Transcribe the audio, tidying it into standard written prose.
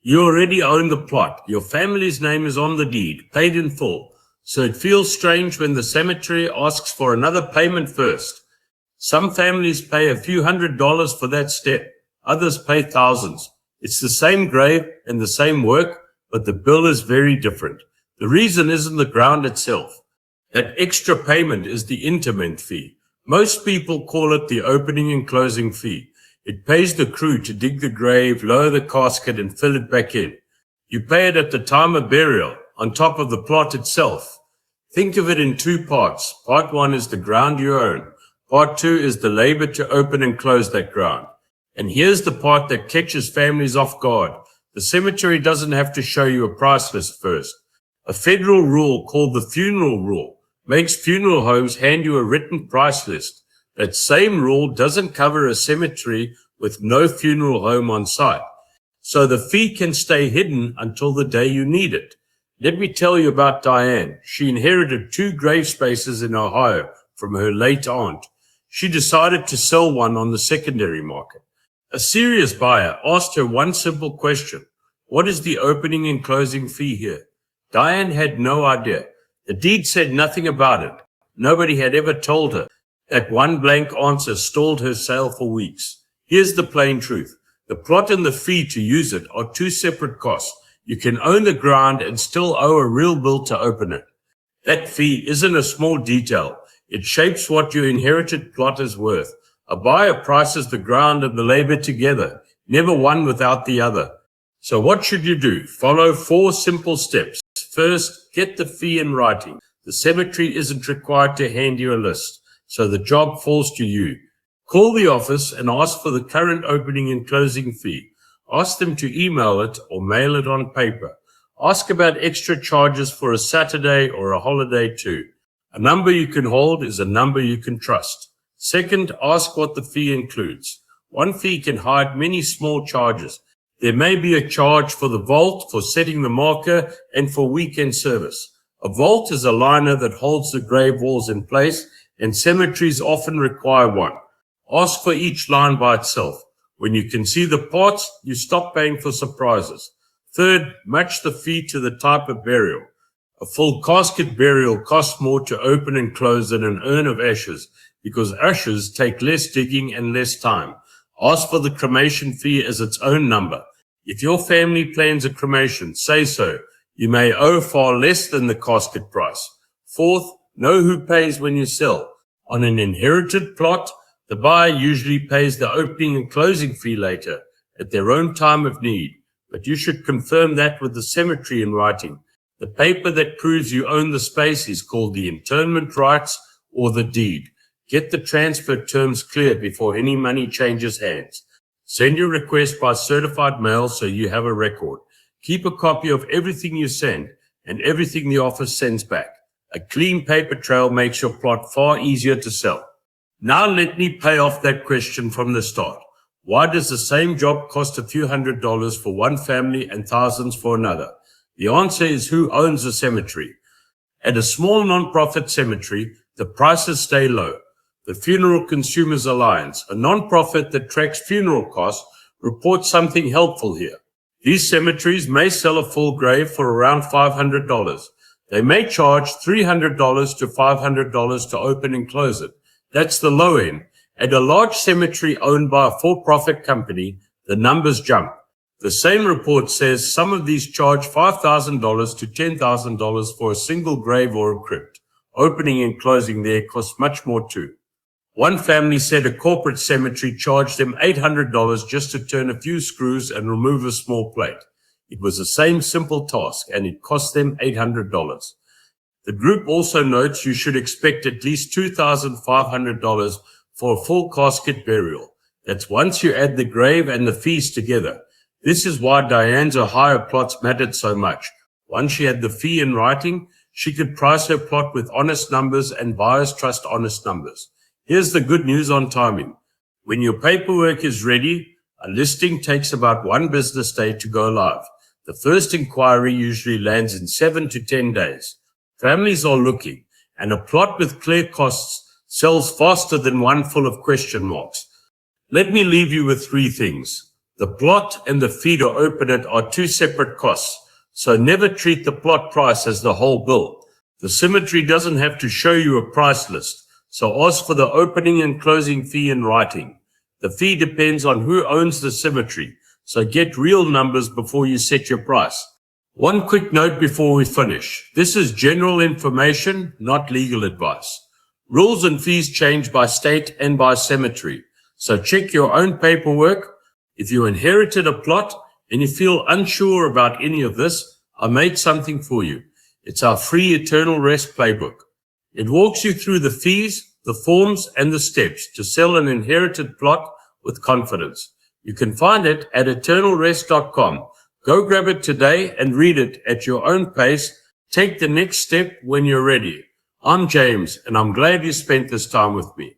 You already own the plot. Your family's name is on the deed, paid in full. So it feels strange when the cemetery asks for another payment first. Some families pay a few $100s for that step. Others pay thousands. It's the same grave and the same work, but the bill is very different. The reason isn't the ground itself. That extra payment is the interment fee. Most people call it the opening and closing fee. It pays the crew to dig the grave, lower the casket, and fill it back in. You pay it at the time of burial, on top of the plot itself. Think of it in two parts. Part one is the ground you own. Part two is the labor to open and close that ground. And here's the part that catches families off guard. The cemetery doesn't have to show you a price list first. A federal rule called the funeral rule makes funeral homes hand you a written price list. That same rule doesn't cover a cemetery with no funeral home on site. So the fee can stay hidden until the day you need it. Let me tell you about Diane. She inherited 2 grave spaces in Ohio from her late aunt. She decided to sell one on the secondary market. A serious buyer asked her one simple question. What is the opening and closing fee here? Diane had no idea. The deed said nothing about it. Nobody had ever told her. That one blank answer stalled her sale for weeks. Here's the plain truth. The plot and the fee to use it are 2 separate costs. You can own the ground and still owe a real bill to open it. That fee isn't a small detail. It shapes what your inherited plot is worth. A buyer prices the ground and the labor together, never one without the other. So what should you do? Follow 4 simple steps. First, get the fee in writing. The cemetery isn't required to hand you a list, so the job falls to you. Call the office and ask for the current opening and closing fee. Ask them to email it or mail it on paper. Ask about extra charges for a Saturday or a holiday too. A number you can hold is a number you can trust. Second, ask what the fee includes. One fee can hide many small charges. There may be a charge for the vault, for setting the marker, and for weekend service. A vault is a liner that holds the grave walls in place, and cemeteries often require one. Ask for each line by itself. When you can see the parts, you stop paying for surprises. Third, match the fee to the type of burial. A full casket burial costs more to open and close than an urn of ashes, because ashes take less digging and less time. Ask for the cremation fee as its own number. If your family plans a cremation, say so. You may owe far less than the casket price. Fourth, know who pays when you sell. On an inherited plot, the buyer usually pays the opening and closing fee later, at their own time of need. But you should confirm that with the cemetery in writing. The paper that proves you own the space is called the interment rights or the deed. Get the transfer terms clear before any money changes hands. Send your request by certified mail so you have a record. Keep a copy of everything you send and everything the office sends back. A clean paper trail makes your plot far easier to sell. Now let me pay off that question from the start. Why does the same job cost a few $100s for one family and thousands for another? The answer is who owns the cemetery. At a small non-profit cemetery, the prices stay low. The Funeral Consumers Alliance, a non-profit that tracks funeral costs, reports something helpful here. These cemeteries may sell a full grave for around $500. They may charge $300 to $500 to open and close it. That's the low end. At a large cemetery owned by a for-profit company, the numbers jump. The same report says some of these charge $5,000 to $10,000 for a single grave or a crypt. Opening and closing there costs much more too. One family said a corporate cemetery charged them $800 just to turn a few screws and remove a small plate. It was the same simple task, and it cost them $800. The group also notes you should expect at least $2,500 for a full casket burial. That's once you add the grave and the fees together. This is why Diane's Ohio plots mattered so much. Once she had the fee in writing, she could price her plot with honest numbers, and buyers trust honest numbers. Here's the good news on timing. When your paperwork is ready, a listing takes about 1 business day to go live. The first inquiry usually lands in 7 to 10 days. Families are looking, and a plot with clear costs sells faster than one full of question marks. Let me leave you with 3 things. The plot and the fee to open it are two separate costs, so never treat the plot price as the whole bill. The cemetery doesn't have to show you a price list, so ask for the opening and closing fee in writing. The fee depends on who owns the cemetery, so get real numbers before you set your price. One quick note before we finish. This is general information, not legal advice. Rules and fees change by state and by cemetery, so check your own paperwork. If you inherited a plot and you feel unsure about any of this, I made something for you. It's our free Eternal Rest Playbook. It walks you through the fees, the forms, and the steps to sell an inherited plot with confidence. You can find it at eternalrest.com. Go grab it today and read it at your own pace. Take the next step when you're ready. I'm James, and I'm glad you spent this time with me.